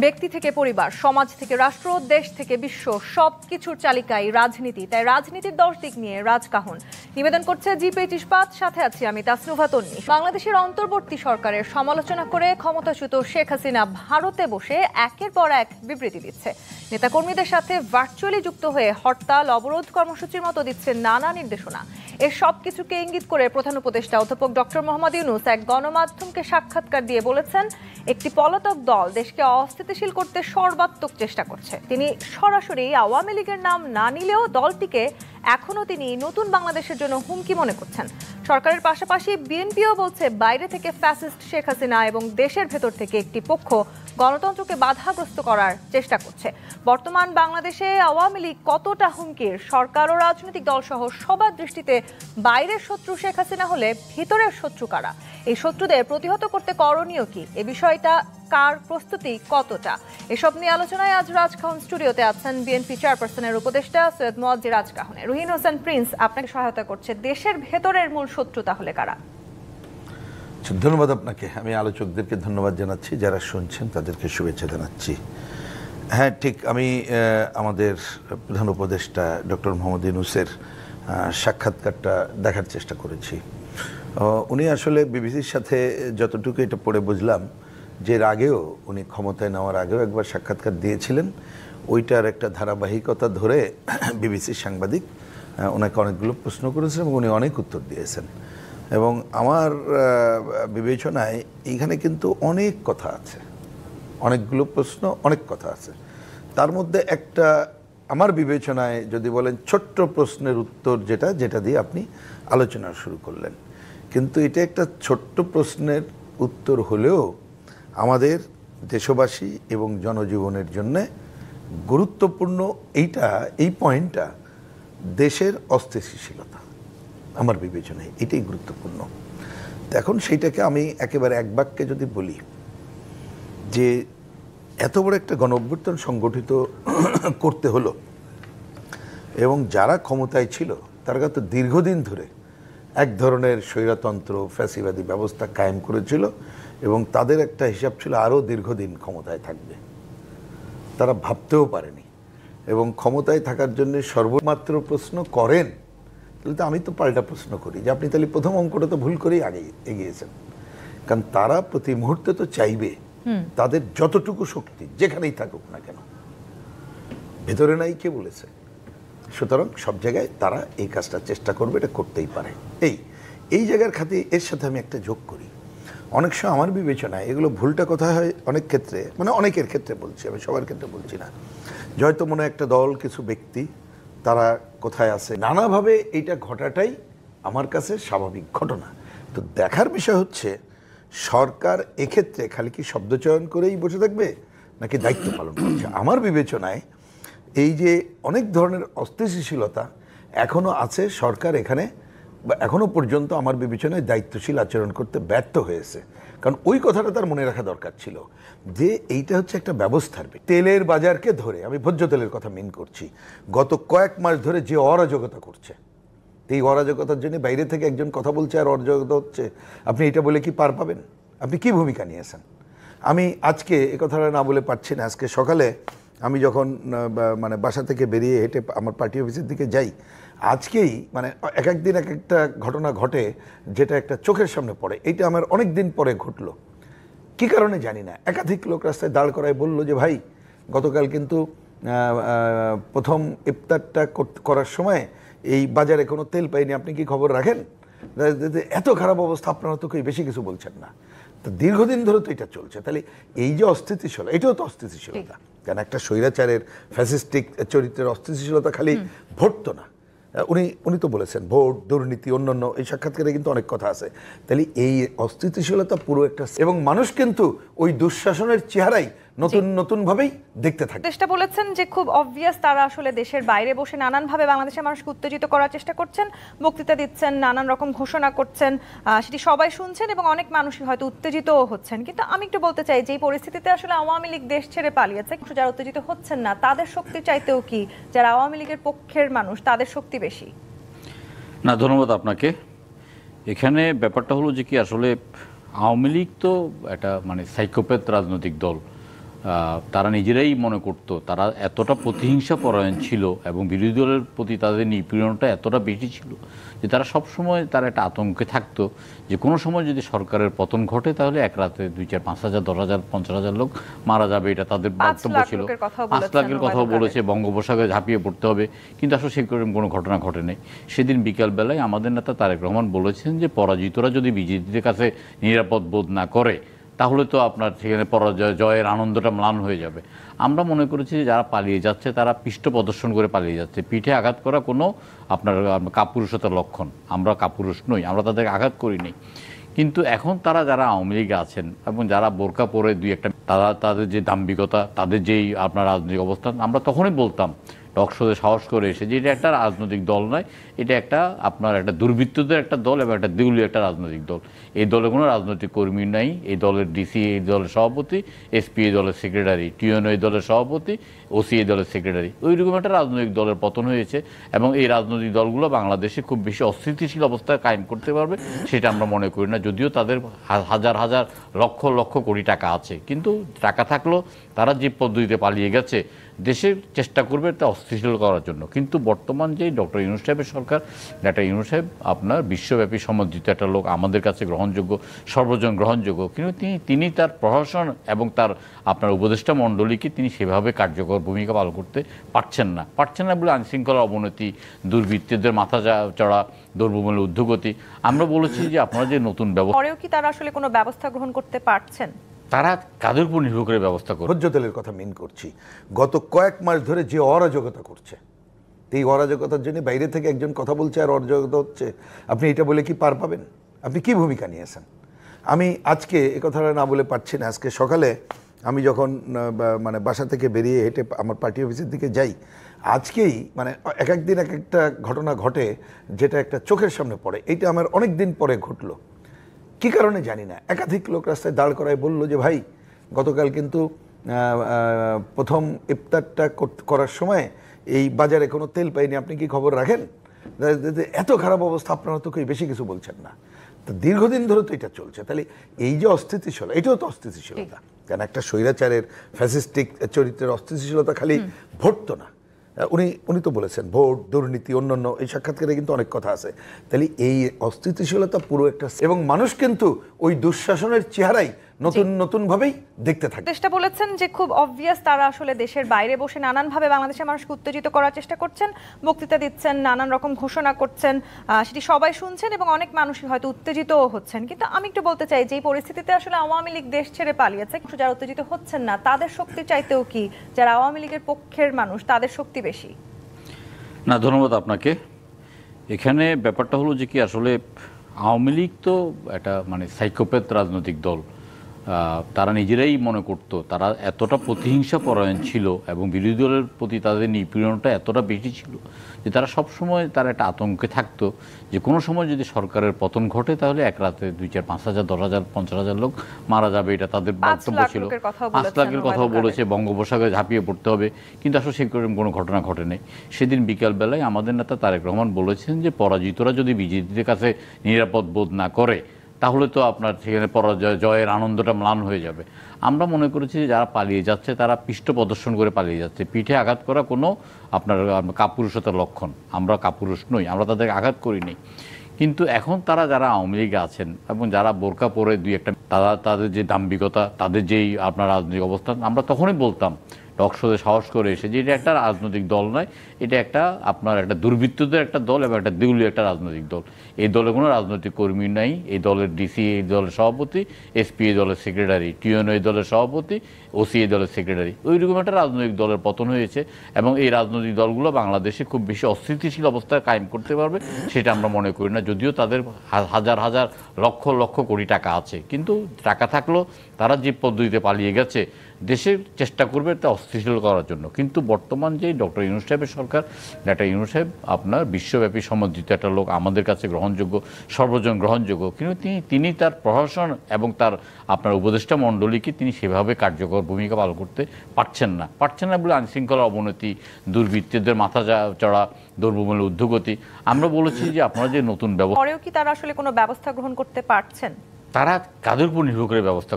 ব্যক্তি থেকে পরিবার, সমাজ থেকে রাষ্ট্র, দেশ থেকে বিশ্ব সবকিছুর চালিকাই রাজনীতি। তাই রাজনীতির 10 দিক নিয়ে রাজকাহন নিবেদন করছে জি-পেজ ইস্পাত। সাথে আছি আমি তাসনুভা তন্নি। বাংলাদেশের অন্তর্বর্তী সরকারের সমালোচনা করে ক্ষমতাচ্যুত শেখ হাসিনা ভারতে বসে একের পর এক বিবৃতি দিচ্ছে। নেতাকর্মীদের সাথে ভার্চুয়ালি যুক্ত হয়ে হরতাল, অবরোধ কর্মসূচির মতো দিচ্ছে নানা নির্দেশনা। এর সবকিছুকে ইঙ্গিত করে প্রধান উপদেষ্টা অধ্যাপক ডক্টর মোহাম্মদ ইউনূস এক গণমাধ্যমকে সাক্ষাৎকার দিয়ে বলেছেন, একটি পলাতক দল দেশকে অস্থিতিশীল করতে সর্বাত্মক চেষ্টা করছে। তিনি সরাসরি আওয়ামী লীগের নাম না নিলেও দলটিকে এখনো তিনি নতুন বাংলাদেশের জন্য হুমকি মনে করছেন। সরকারের পাশাপাশি বিএনপিও বলছে, বাইরে থেকে ফ্যাসিস্ট শেখ হাসিনা এবং দেশের ভেতর থেকে একটি পক্ষ গণতন্ত্রকে বাধাগ্রস্ত করার চেষ্টা করছে। বর্তমান বাংলাদেশে আওয়ামী লীগ কতটা হুমকির, সরকার ও রাজনৈতিক দল সহ সবার দৃষ্টিতে বাইরের শত্রু শেখ হাসিনা হলে ভিতরের শত্রু কারা? এই শত্রুদের প্রতিহত করতে করণীয় কি? এ বিষয়টা কার প্রস্তুতি কতটা? এসব নিয়ে আলোচনায় আজ রাজকাহন স্টুডিওতে আছেন বিএনপি চেয়ারপারসনের উপদেষ্টা সৈয়দ মোয়াজ্জেম রাজকাহনের। রুহিন হোসেন প্রিন্স আপনাকে সহায়তা করছে। দেশের ভেতরের মূল শত্রু তাহলে কারা? ধন্যবাদ আপনাকে। আমি আলোচকদেরকে ধন্যবাদ জানাচ্ছি, যারা শুনছেন তাদেরকে শুভেচ্ছা জানাচ্ছি। হ্যাঁ, ঠিক, আমি আমাদের প্রধান উপদেষ্টা ডক্টর মোহাম্মদ ইউনূসের সাক্ষাৎকারটা দেখার চেষ্টা করেছি। উনি আসলে বিবিসির সাথে যতটুকু এটা পড়ে বুঝলাম, যে এর আগেও উনি ক্ষমতায় নেওয়ার আগেও একবার সাক্ষাৎকার দিয়েছিলেন। ওইটার একটা ধারাবাহিকতা ধরে বিবিসির সাংবাদিক ওনাকে অনেকগুলো প্রশ্ন করেছেন এবং উনি অনেক উত্তর দিয়েছেন। এবং আমার বিবেচনায় এইখানে কিন্তু অনেক কথা আছে, অনেকগুলো প্রশ্ন, অনেক কথা আছে। তার মধ্যে একটা আমার বিবেচনায় যদি বলেন ছোট্ট প্রশ্নের উত্তর, যেটা দিয়ে আপনি আলোচনা শুরু করলেন, কিন্তু এটা একটা ছোট্ট প্রশ্নের উত্তর হলেও আমাদের দেশবাসী এবং জনজীবনের জন্য গুরুত্বপূর্ণ। এই পয়েন্টটা দেশের অস্থিতিশীলতা, আমার বিবেচনায় এটাই গুরুত্বপূর্ণ। এখন সেইটাকে আমি একেবারে এক বাক্যে যদি বলি, যে এত বড় একটা গণঅভ্যুত্থান সংগঠিত করতে হলো এবং যারা ক্ষমতায় ছিল তারা তো দীর্ঘদিন ধরে এক ধরনের স্বৈরতন্ত্র, ফ্যাসিবাদী ব্যবস্থা কায়েম করেছিল এবং তাদের একটা হিসাব ছিল আরও দীর্ঘদিন ক্ষমতায় থাকবে। তারা ভাবতেও পারেনি এবং ক্ষমতায় থাকার জন্য সর্বমাত্র প্রশ্ন করেন। তাহলে তো আমি তো পাল্টা প্রশ্ন করি যে আপনি তাহলে প্রথম অঙ্কটা তো ভুল করেই আগে এগিয়েছেন। কারণ তারা প্রতি মুহূর্তে তো চাইবে তাদের যতটুকু শক্তি যেখানেই থাকুক না কেন, ভেতরে নাই কে বলেছে, সুতরাং সব জায়গায় তারা এই কাজটা চেষ্টা করবে, এটা করতেই পারে। এই জায়গার খাতে এর সাথে আমি একটা যোগ করি। অনেক সময় আমার বিবেচনায় এগুলো ভুলটা কোথায় হয়, অনেক ক্ষেত্রে, মানে অনেকের ক্ষেত্রে বলছি, আমি সবার ক্ষেত্রে বলছি না, হয়তো মনে একটা দল, কিছু ব্যক্তি তারা কোথায় আছে, নানাভাবে এইটা ঘটাটাই আমার কাছে স্বাভাবিক ঘটনা। তো দেখার বিষয় হচ্ছে সরকার এক্ষেত্রে খালি কি শব্দচয়ন করেই বসে থাকবে নাকি দায়িত্ব পালন করছে। আমার বিবেচনায় এই যে অনেক ধরনের অস্থিতিশীলতা এখনও আছে, সরকার এখানে এখনও পর্যন্ত আমার বিবেচনায় দায়িত্বশীল আচরণ করতে ব্যর্থ হয়েছে। কারণ ওই কথাটা তার মনে রাখা দরকার ছিল যে এইটা হচ্ছে একটা ব্যবস্থার। তেলের বাজারকে ধরে, আমি ভোজ্য তেলের কথা মিন করছি, গত কয়েক মাস ধরে যে অরাজকতা করছে, এই অরাজকতার জন্য বাইরে থেকে একজন কথা বলছে আর অরাজকতা হচ্ছে, আপনি এটা বলে কি পার পাবেন? আপনি কি ভূমিকা নিয়েছেন? আমি আজকে এ কথাটা না বলে পারছি না। আজকে সকালে আমি যখন মানে বাসা থেকে বেরিয়ে হেঁটে আমার পার্টি অফিসের দিকে যাই, আজকেই মানে এক একদিন এক একটা ঘটনা ঘটে যেটা একটা চোখের সামনে পড়ে। এইটা আমার অনেক দিন পরে ঘটলো, কি কারণে জানি না। একাধিক লোক রাস্তায় দাঁড় করায় বলল যে ভাই, গতকাল কিন্তু প্রথম ইফতারটা করার সময় এই বাজারে কোনো তেল পাইনি, আপনি কি খবর রাখেন? এত খারাপ অবস্থা, আপনারা তো কেউ বেশি কিছু বলছেন না। তো দীর্ঘদিন ধরে তো এটা চলছে। তাহলে এই যে অস্থিতিশীলতা, এটাও তো অস্থিতিশীলতা। কারণ একটা স্বৈরাচারের ফ্যাসিস্টিক চরিত্রের অস্থিতিশীলতা খালি ভোট তো না। উনি তো বলেছেন ভোট, দুর্নীতি, অন্যান্য, এই সাক্ষাৎকারে কিন্তু অনেক কথা আছে। তাহলে এই অস্থিতিশীলতা পুরো একটা, এবং মানুষ কিন্তু ওই দুঃশাসনের চেহারাই নতুন ভাবেই দেখতে থাকে। চেষ্টা বলেছেন যে খুব অবভিয়াস তারা আসলে দেশের বাইরে বসে নানানভাবে বাংলাদেশের মানুষকে উত্তেজিত করার চেষ্টা করছেন, বক্তৃতা দিচ্ছেন, নানান রকম ঘোষণা করছেন, সেটি সবাই শুনছেন এবং অনেক মানুষই হয়তো উত্তেজিতও হচ্ছেন। কিন্তু আমি একটু বলতে চাই যে এই পরিস্থিতিতে আসলে আওয়ামী লীগ দেশ ছেড়ে পালিয়েছে, যারা উত্তেজিত হচ্ছেন না তাদের শক্তি চাইতেও কি যারা আওয়ামী লীগের পক্ষের মানুষ তাদের শক্তি বেশি? না, ধন্যবাদ আপনাকে। এখানে ব্যাপারটা হলো যে কি, আসলে আওয়ামী লীগ তো একটা মানে সাইকোপ্যাথ রাজনৈতিক দল। তারা নিজেরাই মনে করতো তারা এতটা প্রতিহিংসা পরায়ণ ছিল এবং বিরোধী দলের প্রতি তাদের নিপীড়নটা এতটা বেশি ছিল যে তারা সবসময় তারা একটা আতঙ্কে থাকতো যে কোনো সময় যদি সরকারের পতন ঘটে তাহলে এক রাতে 2-4-5,000 10,000 50,000 লোক মারা যাবে, এটা তাদের বক্তব্য ছিল। 5 লাখের কথাও বলেছে, বঙ্গোপসাগরে ঝাঁপিয়ে পড়তে হবে, কিন্তু আসলে সেরকম কোনো ঘটনা ঘটে নাই। সেদিন বিকালবেলায় আমাদের নেতা তারেক রহমান বলেছেন যে পরাজিতরা যদি বিজেপিদের কাছে নিরাপদ বোধ না করে তাহলে তো আপনার সেখানে পরাজয় জয়ের আনন্দটা ম্লান হয়ে যাবে। আমরা মনে করেছি যে যারা পালিয়ে যাচ্ছে তারা পৃষ্ঠ প্রদর্শন করে পালিয়ে যাচ্ছে, পিঠে আঘাত করা কোনো আপনার কাপুরুষতার লক্ষণ। আমরা কাপুরুষ নই, আমরা তাদেরকে আঘাত করিনি। কিন্তু এখন তারা যারা আওয়ামী লীগে আছেন এবং যারা বোরকা পরে দুই একটা তাদের যে দাম্ভিকতা, তাদের যেই আপনার রাজনৈতিক অবস্থান, আমরা তখনই বলতাম টকশোতে সাহস করে এসে যে এটা একটা রাজনৈতিক দল নয়, এটা একটা আপনার একটা দুর্বৃত্তদের একটা দল এবং একটা দেউলিয়া একটা রাজনৈতিক দল। এই দলে কোনো রাজনৈতিক কর্মী নাই। এই দলের ডিসি এই দলের সভাপতি, এসপি এই দলের সেক্রেটারি, টিএনও এই দলের সভাপতি, ওসি এই দলের সেক্রেটারি। ওইরকম একটা রাজনৈতিক দলের পতন হয়েছে এবং এই রাজনৈতিক দলগুলো বাংলাদেশে খুব বেশি অস্থিতিশীল অবস্থায় কায়েম করতে পারবে সেটা আমরা মনে করি না। যদিও তাদের হাজার হাজার লক্ষ লক্ষ কোটি টাকা আছে, কিন্তু টাকা থাকলেও তারা যে পদ্ধতিতে পালিয়ে গেছে দেশের চেষ্টা করবে তা অস্থিতিশীল করার জন্য। কিন্তু বর্তমান যে ডক্টর ইউনূস সাহেবের সরকার, ডক্টর ইউনূস সাহেব আপনার বিশ্বব্যাপী সমর্থিত একটা লোক, আমাদের কাছে গ্রহণযোগ্য, সর্বজন গ্রহণযোগ্য, কিন্তু তিনি তার প্রশাসন এবং তার আপনার উপদেষ্টা মণ্ডলীকে তিনি সেভাবে কার্যকর ভূমিকা পালন করতে পারছেন না বলে আইনশৃঙ্খলার অবনতি, দুর্বৃত্তদের মাথা চড়া, দ্রব্যমূল্যের ঊর্ধ্বগতি। আমরা বলেছি যে আপনারা যে নতুন ব্যবস্থা, পরেও কি তারা আসলে কোনো ব্যবস্থা গ্রহণ করতে পারছেন? তারা কাদের উপর নির্ভর করে ব্যবস্থা করে? ভোজ্য তেলের কথা মিন করছি। গত কয়েক মাস ধরে যে অরাজকতা করছে, এই অরাজকতার জন্য বাইরে থেকে একজন কথা বলছে আর অরাজকতা হচ্ছে, আপনি এটা বলে কি পার পাবেন? আপনি কি ভূমিকা নিয়েছেন? আমি আজকে এ কথাটা না বলে পারছি না। আজকে সকালে আমি যখন মানে বাসা থেকে বেরিয়ে হেঁটে আমার পার্টি অফিসের দিকে যাই, আজকেই মানে এক একদিন এক একটা ঘটনা ঘটে যেটা একটা চোখের সামনে পড়ে। এইটা আমার অনেক দিন পরে ঘটলো, কী কারণে জানি না। একাধিক লোক রাস্তায় দাঁড় করায় বলল যে ভাই, গতকাল কিন্তু প্রথম ইফতারটা করার সময় এই বাজারে কোনো তেল পাইনি, আপনি কি খবর রাখেন? এত খারাপ অবস্থা, আপনারা তো কেউ বেশি কিছু বলছেন না। তো দীর্ঘদিন ধরে তো এটা চলছে। তাহলে এই যে অস্থিতিশীলতা, এটাও তো অস্থিতিশীলতা। কারণ একটা স্বৈরাচারের ফ্যাসিস্টিক চরিত্রের অস্থিতিশীলতা খালি ভোট তো না। উনি তো বলেছেন ভোট, দুর্নীতি, অন্যান্য, এই সাক্ষাৎকারে কিন্তু অনেক কথা আছে। তাহলে এই অস্থিতিশীলতা পুরো একটা, এবং মানুষ কিন্তু ওই দুঃশাসনের চেহারাই নতুন নতুন ভাবেই দেখতে থাকে। চেষ্টা বলেছেন যে খুব অবভিয়াস তারা আসলে দেশের বাইরে বসে নানানভাবে বাংলাদেশের মানুষকে উত্তেজিত করার চেষ্টা করছেন, বক্তৃতা দিচ্ছেন, নানান রকম ঘোষণা করছেন, সেটি সবাই শুনছেন এবং অনেক মানুষই হয়তো উত্তেজিতও হচ্ছেন। কিন্তু আমি একটু বলতে চাই যে এই পরিস্থিতিতে আসলে আওয়ামী লীগ দেশ ছেড়ে পালিয়েছে, যারা উত্তেজিত হচ্ছেন না তাদের শক্তি চাইতেও কি যারা আওয়ামী লীগের পক্ষের মানুষ তাদের শক্তি বেশি? না, ধন্যবাদ আপনাকে। এখানে ব্যাপারটা হলো যে কি, আসলে আওয়ামী লীগ তো একটা মানে সাইকোপ্যাথ রাজনৈতিক দল। তারা নিজেরাই মনে করতো তারা এতটা প্রতিহিংসা পরায়ণ ছিল এবং বিরোধী দলের প্রতি তাদের নিপীড়নটা এতটা বেশি ছিল যে তারা সবসময় তারা একটা আতঙ্কে থাকতো যে কোনো সময় যদি সরকারের পতন ঘটে তাহলে এক রাতে 2-4-5,000 10,000 50,000 লোক মারা যাবে, এটা তাদের বক্তব্য ছিল। 5 লাখের কথাও বলেছে, বঙ্গোপসাগরে ঝাঁপিয়ে পড়তে হবে, কিন্তু আসলে সেরকম কোনো ঘটনা ঘটে নাই। সেদিন বিকালবেলায় আমাদের নেতা তারেক রহমান বলেছেন যে পরাজিতরা যদি বিজেপিদের কাছে নিরাপদ বোধ না করে তাহলে তো আপনার সেখানে পরাজয় জয়ের আনন্দটা ম্লান হয়ে যাবে। আমরা মনে করেছি যে যারা পালিয়ে যাচ্ছে তারা পৃষ্ঠ প্রদর্শন করে পালিয়ে যাচ্ছে, পিঠে আঘাত করা কোনো আপনার কাপুরুষতার লক্ষণ। আমরা কাপুরুষ নই, আমরা তাদেরকে আঘাত করিনি। কিন্তু এখন তারা যারা আওয়ামী লীগে আছেন এবং যারা বোরকা পরে দুই একটা তাদের যে দাম্ভিকতা, তাদের যেই আপনার রাজনৈতিক অবস্থান, আমরা তখনই বলতাম টকশোতে সাহস করে এসে যে এটা একটা রাজনৈতিক দল নয়, এটা একটা আপনার একটা দুর্বৃত্তদের একটা দল এবং একটা দেউলিয়া একটা রাজনৈতিক দল। এই দলে কোনো রাজনৈতিক কর্মী নাই। এই দলের ডিসি এই দলের সভাপতি, এসপি এই দলের সেক্রেটারি, টিএনও এই দলের সভাপতি, ওসি এই দলের সেক্রেটারি। ওইরকম একটা রাজনৈতিক দলের পতন হয়েছে এবং এই রাজনৈতিক দলগুলো বাংলাদেশে খুব বেশি অস্থিতিশীল অবস্থায় কায়েম করতে পারবে সেটা আমরা মনে করি না। যদিও তাদের হাজার হাজার লক্ষ লক্ষ কোটি টাকা আছে, কিন্তু টাকা থাকলেও তারা যে পদ্ধতিতে পালিয়ে গেছে দেশের চেষ্টা করবে তা অস্থিতিশীল করার জন্য। কিন্তু বর্তমান যে ডক্টর ইউনূস সাহেবের সরকার, ডক্টর ইউনূস সাহেব আপনার বিশ্বব্যাপী সমর্থিত একটা লোক, আমাদের কাছে গ্রহণযোগ্য, সর্বজন গ্রহণযোগ্য, কিন্তু তিনি তার প্রশাসন এবং তার আপনার উপদেষ্টা মণ্ডলীকে তিনি সেভাবে কার্যকর ভূমিকা পালন করতে পারছেন না বলে আইনশৃঙ্খলার অবনতি, দুর্বৃত্তদের মাথা চড়া, দ্রব্যমূল্যের ঊর্ধ্বগতি। আমরা বলেছি যে আপনারা যে নতুন ব্যবস্থা, পরেও কি তারা আসলে কোনো ব্যবস্থা গ্রহণ করতে পারছেন? তারা কাদের উপর নির্ভর করে ব্যবস্থা